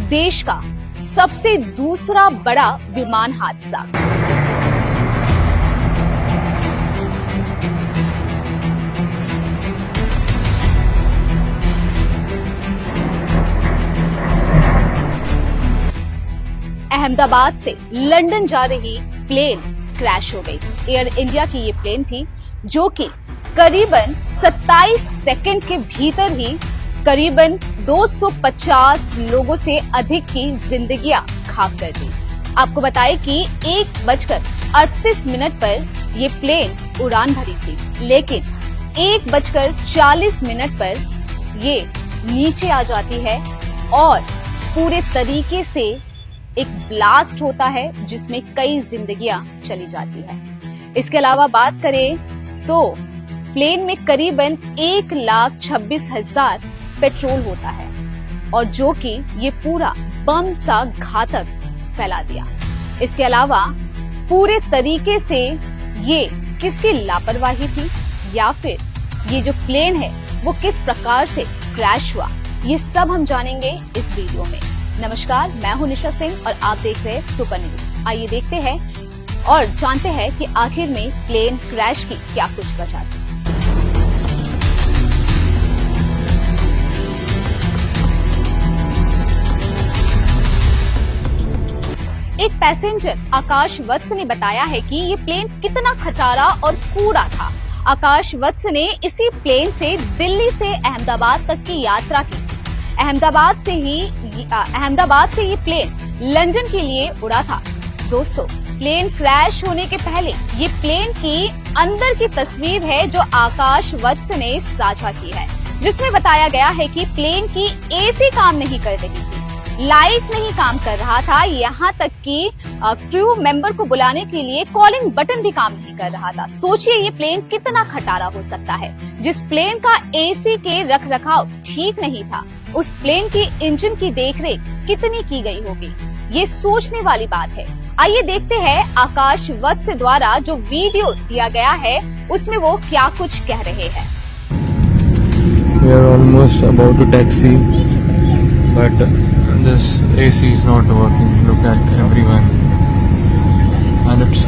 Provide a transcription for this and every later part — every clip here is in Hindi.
देश का सबसे दूसरा बड़ा विमान हादसा। अहमदाबाद से लंदन जा रही प्लेन क्रैश हो गई। एयर इंडिया की ये प्लेन थी जो कि करीबन 27 सेकंड के भीतर ही करीबन 250 लोगों से अधिक की जिंदगियां खाक कर दी। आपको बताएं कि 1:38 पर ये प्लेन उड़ान भरी थी, लेकिन 1:40 पर ये नीचे आ जाती है और पूरे तरीके से एक ब्लास्ट होता है जिसमें कई जिंदगियां चली जाती है। इसके अलावा बात करें तो प्लेन में करीबन 1,26,000 पेट्रोल होता है और जो कि ये पूरा बम सा घातक फैला दिया। इसके अलावा पूरे तरीके से ये किसकी लापरवाही थी या फिर ये जो प्लेन है वो किस प्रकार से क्रैश हुआ, ये सब हम जानेंगे इस वीडियो में। नमस्कार, मैं हूं निशा सिंह और आप देख रहे हैं सुपर न्यूज। आइए देखते हैं और जानते हैं कि आखिर में प्लेन क्रैश की क्या कुछ वजह थी। एक पैसेंजर आकाश वत्स ने बताया है कि ये प्लेन कितना खटारा और कूड़ा था। आकाश वत्स ने इसी प्लेन से दिल्ली से अहमदाबाद तक की यात्रा की। अहमदाबाद से ये प्लेन लंदन के लिए उड़ा था। दोस्तों, प्लेन क्रैश होने के पहले ये प्लेन की अंदर की तस्वीर है जो आकाश वत्स ने साझा की है, जिसमें बताया गया है कि प्लेन की एसी काम नहीं कर रही थी, लाइट नहीं काम कर रहा था, यहाँ तक कि क्रू मेंबर को बुलाने के लिए कॉलिंग बटन भी काम नहीं कर रहा था। सोचिए ये प्लेन कितना खटारा हो सकता है। जिस प्लेन का एसी के रखरखाव ठीक नहीं था, उस प्लेन की इंजन की देखरेख कितनी की गई होगी, ये सोचने वाली बात है। आइए देखते हैं आकाश वत्स द्वारा जो वीडियो दिया गया है उसमें वो क्या कुछ कह रहे हैं। We are almost about to taxi, but this AC is not working. Look at everyone, and it's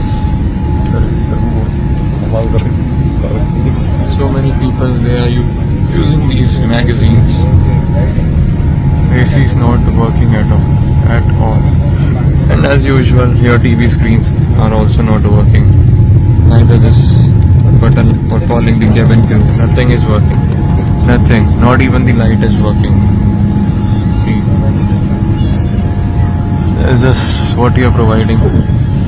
so many people. They are using these magazines. AC is not working at all. And as usual, your TV screens are also not working. Neither this button for calling the cabin crew. Nothing is working. Nothing. Not even the light is working. See, this is what you are providing.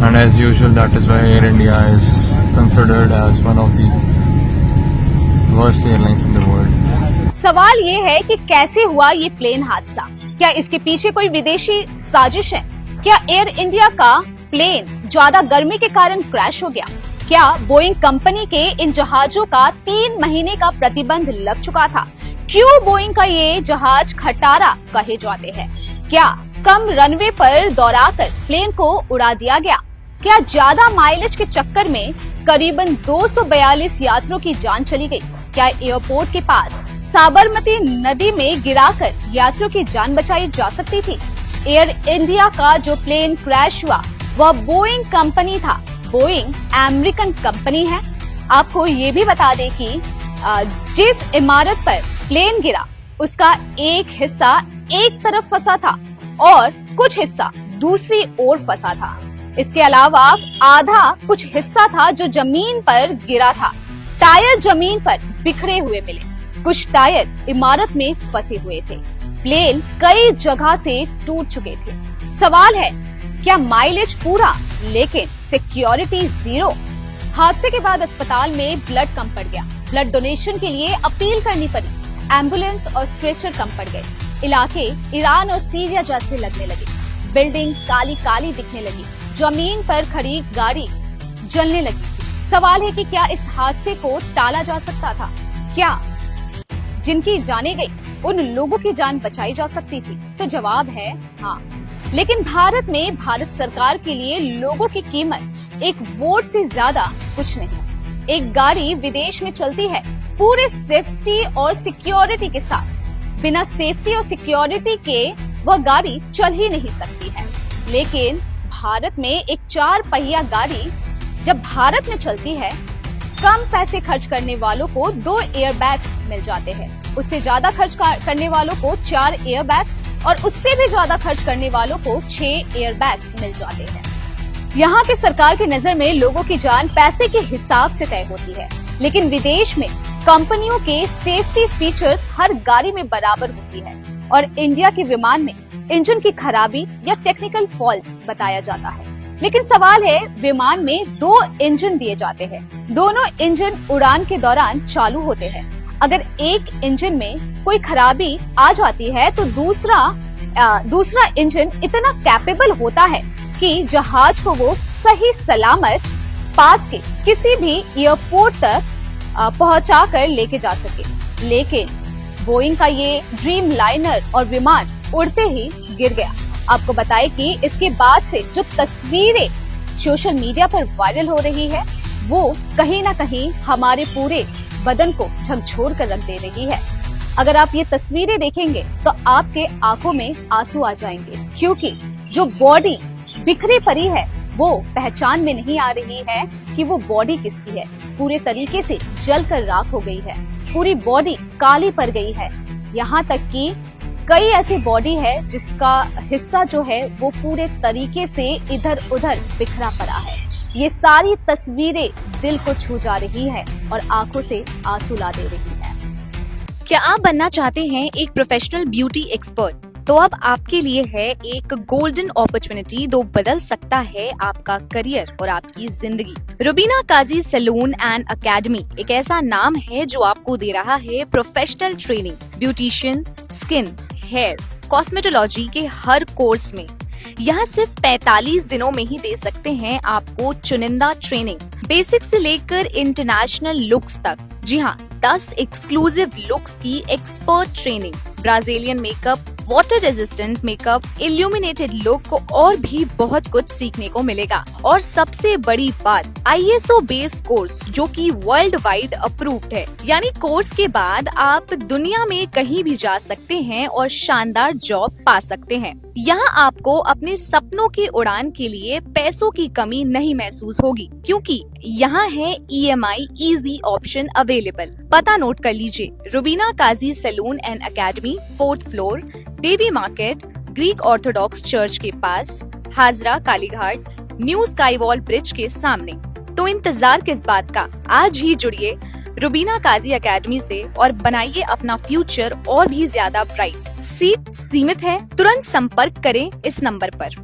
And as usual, that is why Air India is considered as one of the worst airlines in the world. सवाल ये है कि कैसे हुआ ये प्लेन हादसा? क्या इसके पीछे कोई विदेशी साजिश है? क्या एयर इंडिया का प्लेन ज्यादा गर्मी के कारण क्रैश हो गया? क्या बोइंग कंपनी के इन जहाजों का 3 महीने का प्रतिबंध लग चुका था? क्यों बोइंग का ये जहाज खटारा कहे जाते हैं? क्या कम रनवे पर दौड़ाकर प्लेन को उड़ा दिया गया? क्या ज्यादा माइलेज के चक्कर में करीबन 242 यात्रियों की जान चली गई? क्या एयरपोर्ट के पास साबरमती नदी में गिराकर यात्रियों की जान बचाई जा सकती थी? एयर इंडिया का जो प्लेन क्रैश हुआ वह बोइंग कंपनी था। बोइंग अमेरिकन कंपनी है। आपको ये भी बता दें कि जिस इमारत पर प्लेन गिरा उसका एक हिस्सा एक तरफ फंसा था और कुछ हिस्सा दूसरी ओर फंसा था। इसके अलावा आधा कुछ हिस्सा था जो जमीन पर गिरा था। टायर जमीन पर बिखरे हुए मिले, कुछ टायर इमारत में फंसे हुए थे। प्लेन कई जगह से टूट चुके थे। सवाल है, क्या माइलेज पूरा लेकिन सिक्योरिटी जीरो? हादसे के बाद अस्पताल में ब्लड कम पड़ गया। ब्लड डोनेशन के लिए अपील करनी पड़ी। एम्बुलेंस और स्ट्रेचर कम पड़ गए। इलाके ईरान और सीरिया जैसे लगने लगे। बिल्डिंग काली काली दिखने लगी। जमीन पर खड़ी गाड़ी जलने लगी। सवाल है कि क्या इस हादसे को टाला जा सकता था? क्या जिनकी जाने गई उन लोगों की जान बचाई जा सकती थी? तो जवाब है हाँ। लेकिन भारत में भारत सरकार के लिए लोगों की कीमत एक वोट से ज्यादा कुछ नहीं। एक गाड़ी विदेश में चलती है पूरे सेफ्टी और सिक्योरिटी के साथ। बिना सेफ्टी और सिक्योरिटी के वह गाड़ी चल ही नहीं सकती है। लेकिन भारत में एक 4 पहिया गाड़ी जब भारत में चलती है, कम पैसे खर्च करने वालों को 2 एयरबैग्स मिल जाते हैं, उससे ज्यादा खर्च करने वालों को 4 एयरबैग्स और उससे भी ज्यादा खर्च करने वालों को 6 एयरबैग्स मिल जाते हैं। यहाँ के सरकार की नजर में लोगों की जान पैसे के हिसाब से तय होती है, लेकिन विदेश में कंपनियों के सेफ्टी फीचर्स हर गाड़ी में बराबर होती है और इंडिया के विमान में इंजन की खराबी या टेक्निकल फॉल्ट बताया जाता है। लेकिन सवाल है, विमान में 2 इंजन दिए जाते हैं, दोनों इंजन उड़ान के दौरान चालू होते हैं। अगर एक इंजन में कोई खराबी आ जाती है तो दूसरा इंजन इतना कैपेबल होता है कि जहाज को वो सही सलामत पास के किसी भी एयरपोर्ट तक पहुंचा कर लेके जा सके। लेकिन बोइंग का ये ड्रीम लाइनर और विमान उड़ते ही गिर गया। आपको बताएं कि इसके बाद से जो तस्वीरें सोशल मीडिया पर वायरल हो रही है, वो कहीं ना कहीं हमारे पूरे बदन को झकझोर कर रख दे रही है। अगर आप ये तस्वीरें देखेंगे तो आपके आंखों में आंसू आ जाएंगे, क्योंकि जो बॉडी बिखरी पड़ी है वो पहचान में नहीं आ रही है कि वो बॉडी किसकी है। पूरे तरीके से जलकर राख हो गई है, पूरी बॉडी काली पड़ गई है। यहाँ तक कि कई ऐसी बॉडी है जिसका हिस्सा जो है वो पूरे तरीके से इधर उधर बिखरा पड़ा है। ये सारी तस्वीरें दिल को छू जा रही है और आंखों से आंसू ला दे रही है। क्या आप बनना चाहते हैं एक प्रोफेशनल ब्यूटी एक्सपर्ट? तो अब आपके लिए है एक गोल्डन अपॉर्चुनिटी जो बदल सकता है आपका करियर और आपकी जिंदगी। Rubina Kazi salon and academy एक ऐसा नाम है जो आपको दे रहा है professional training, beautician, skin, hair, cosmetology के हर कोर्स में। यहाँ सिर्फ 45 दिनों में ही दे सकते हैं आपको चुनिंदा ट्रेनिंग, बेसिक से लेकर इंटरनेशनल लुक्स तक। जी हाँ, 10 एक्सक्लूसिव लुक्स की expert training, Brazilian makeup, water resistant makeup, illuminated look और भी बहुत कुछ सीखने को मिलेगा। और सबसे बड़ी बात, ISO बेस्ड कोर्स जो कि वर्ल्ड वाइड अप्रूव्ड है। यानी कोर्स के बाद आप दुनिया में कहीं भी जा सकते हैं और शानदार जॉब पा सकते हैं। यहाँ आपको अपने सपनों की उड़ान के लिए पैसों की कमी नहीं महसूस होगी, क्योंकि यहाँ है EMI इजी ऑप्शन अवेलेबल। पता नोट कर लीजिए, Rubina Kazi salon and academy, 4th floor, Devi market, Greek Orthodox church के पास, Hazra Kalighat, new sky wall bridge के सामने। तो इंतजार किस बात का, आज ही जुड़िए रुबीना काजी एकेडमी से और बनाइए अपना फ्यूचर और भी ज्यादा ब्राइट। सीट सीमित है, तुरंत संपर्क करें इस नंबर पर।